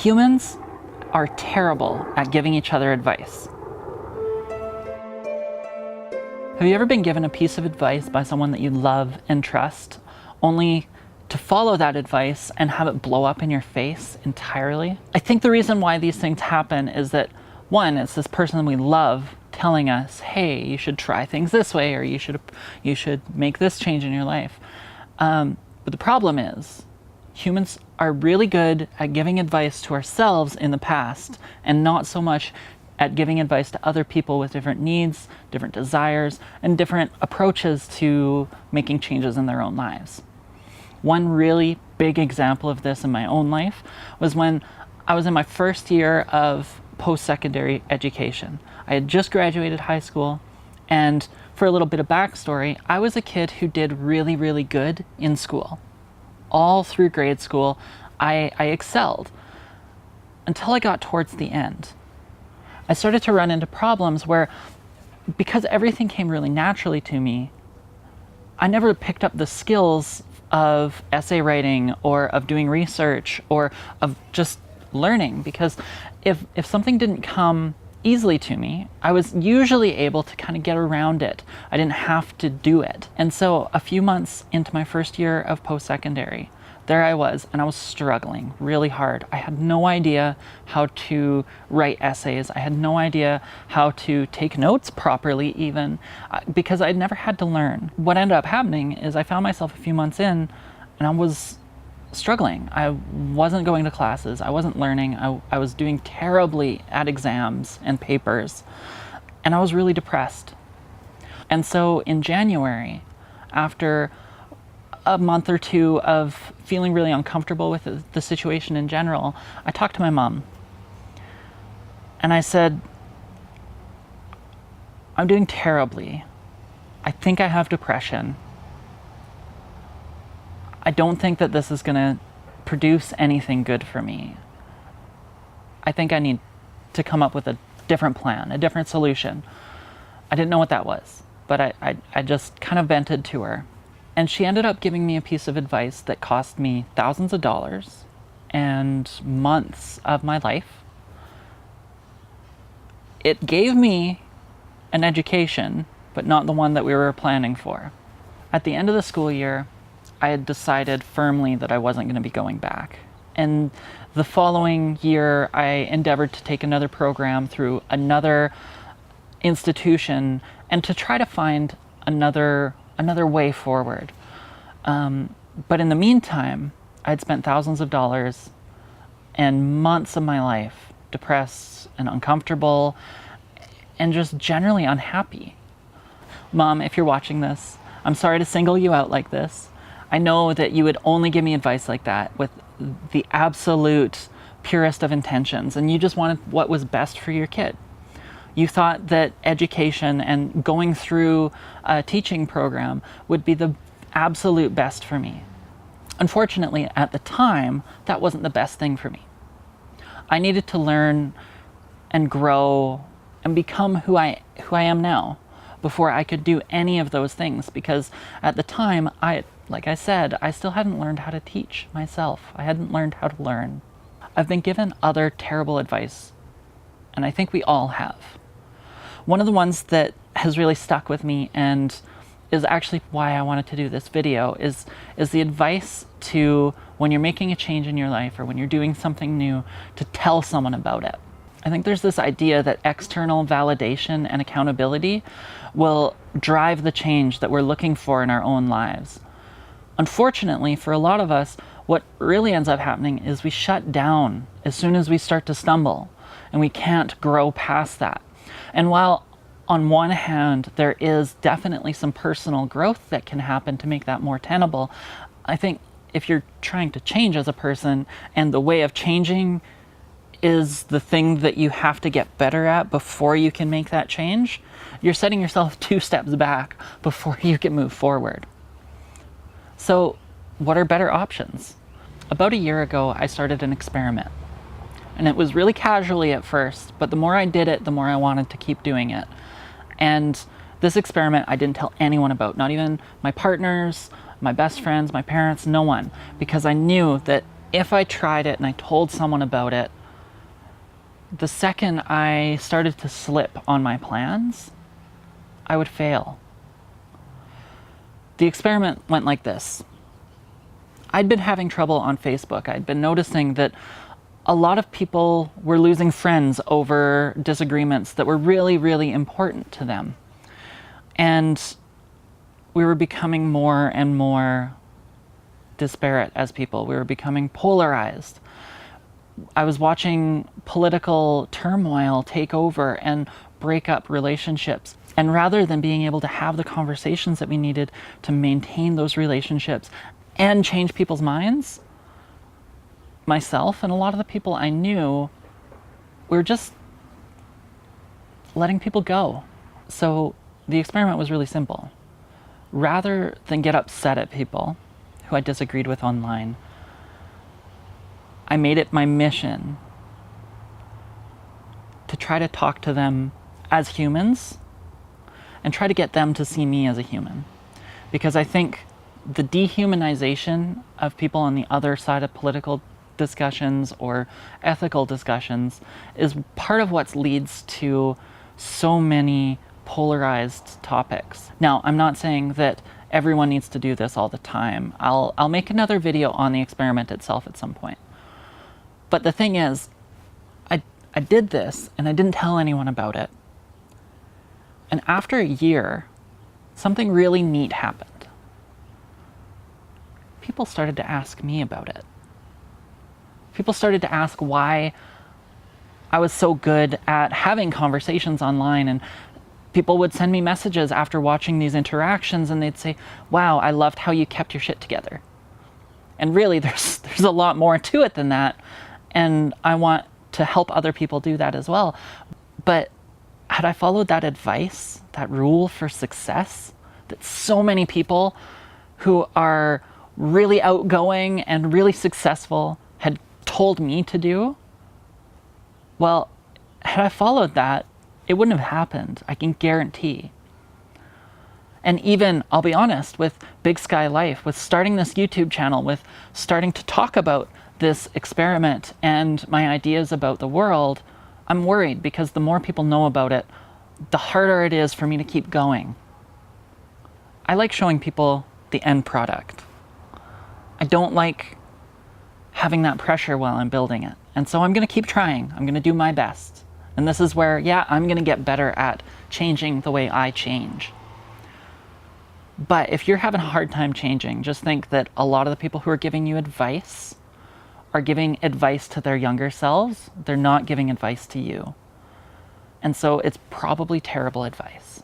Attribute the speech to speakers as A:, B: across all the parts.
A: Humans are terrible at giving each other advice. Have you ever been given a piece of advice by someone that you love and trust, only to follow that advice and have it blow up in your face entirely? I think the reason why these things happen is that, one, it's this person we love telling us, hey, you should try things this way, or you should make this change in your life. But the problem is, humans are really good at giving advice to ourselves in the past, and not so much at giving advice to other people with different needs, different desires, and different approaches to making changes in their own lives. One really big example of this in my own life was when I was in my first year of post-secondary education. I had just graduated high school, and for a little bit of backstory, I was a kid who did really, really good in school. All through grade school, I excelled until I got towards the end. I started to run into problems where, because everything came really naturally to me, I never picked up the skills of essay writing or of doing research or of just learning, because if something didn't come easily to me, I was usually able to kind of get around it. I didn't have to do it. And so a few months into my first year of post-secondary, there I was, and I was struggling really hard. I had no idea how to write essays. I had no idea how to take notes properly even, because I'd never had to learn. What ended up happening is I found myself a few months in, and I was struggling. I wasn't going to classes. I wasn't learning. I was doing terribly at exams and papers, and I was really depressed. And so in January, after a month or two of feeling really uncomfortable with the situation in general, I talked to my mom. And I said, I'm doing terribly. I think I have depression. I don't think that this is going to produce anything good for me. I think I need to come up with a different plan, a different solution. I didn't know what that was, but I just kind of vented to her. And she ended up giving me a piece of advice that cost me thousands of dollars and months of my life. It gave me an education, but not the one that we were planning for. At the end of the school year, I had decided firmly that I wasn't going to be going back. And the following year, I endeavored to take another program through another institution and to try to find another way forward. But in the meantime, I'd spent thousands of dollars and months of my life depressed and uncomfortable and just generally unhappy. Mom, if you're watching this, I'm sorry to single you out like this. I know that you would only give me advice like that with the absolute purest of intentions, and you just wanted what was best for your kid. You thought that education and going through a teaching program would be the absolute best for me. Unfortunately, at the time, that wasn't the best thing for me. I needed to learn and grow and become who I am now before I could do any of those things, because at the time, like I said, I still hadn't learned how to teach myself. I hadn't learned how to learn. I've been given other terrible advice, and I think we all have. One of the ones that has really stuck with me and is actually why I wanted to do this video is the advice to, when you're making a change in your life or when you're doing something new, to tell someone about it. I think there's this idea that external validation and accountability will drive the change that we're looking for in our own lives. Unfortunately, for a lot of us, what really ends up happening is we shut down as soon as we start to stumble, and we can't grow past that. And while on one hand, there is definitely some personal growth that can happen to make that more tenable, I think if you're trying to change as a person and the way of changing is the thing that you have to get better at before you can make that change, you're setting yourself 2 steps back before you can move forward. So what are better options? About a year ago, I started an experiment. And it was really casually at first, but the more I did it, the more I wanted to keep doing it. And this experiment I didn't tell anyone about, not even my partners, my best friends, my parents, no one, because I knew that if I tried it and I told someone about it, the second I started to slip on my plans, I would fail. The experiment went like this. I'd been having trouble on Facebook. I'd been noticing that a lot of people were losing friends over disagreements that were really, really important to them. And we were becoming more and more disparate as people. We were becoming polarized. I was watching political turmoil take over and break up relationships. And rather than being able to have the conversations that we needed to maintain those relationships and change people's minds, myself and a lot of the people I knew, we were just letting people go. So the experiment was really simple. Rather than get upset at people who I disagreed with online, I made it my mission to try to talk to them as humans and try to get them to see me as a human. Because I think the dehumanization of people on the other side of political discussions or ethical discussions is part of what leads to so many polarized topics. Now, I'm not saying that everyone needs to do this all the time. I'll make another video on the experiment itself at some point. But the thing is, I did this and I didn't tell anyone about it. And after a year, something really neat happened. People started to ask me about it. People started to ask why I was so good at having conversations online, and people would send me messages after watching these interactions and they'd say, wow, I loved how you kept your shit together. And really, there's a lot more to it than that. And I want to help other people do that as well. But had I followed that advice, that rule for success, that so many people who are really outgoing and really successful had told me to do, well, had I followed that, it wouldn't have happened, I can guarantee. And even, I'll be honest, with Big Sky Life, with starting this YouTube channel, with starting to talk about this experiment and my ideas about the world, I'm worried because the more people know about it, the harder it is for me to keep going. I like showing people the end product. I don't like having that pressure while I'm building it. And so I'm going to keep trying. I'm going to do my best. And this is where, yeah, I'm going to get better at changing the way I change. But if you're having a hard time changing, just think that a lot of the people who are giving you advice are giving advice to their younger selves. They're not giving advice to you. And so it's probably terrible advice.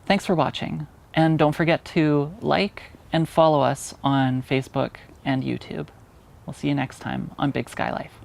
A: Thanks for watching. And don't forget to like and follow us on Facebook and YouTube. We'll see you next time on Big Sky Life.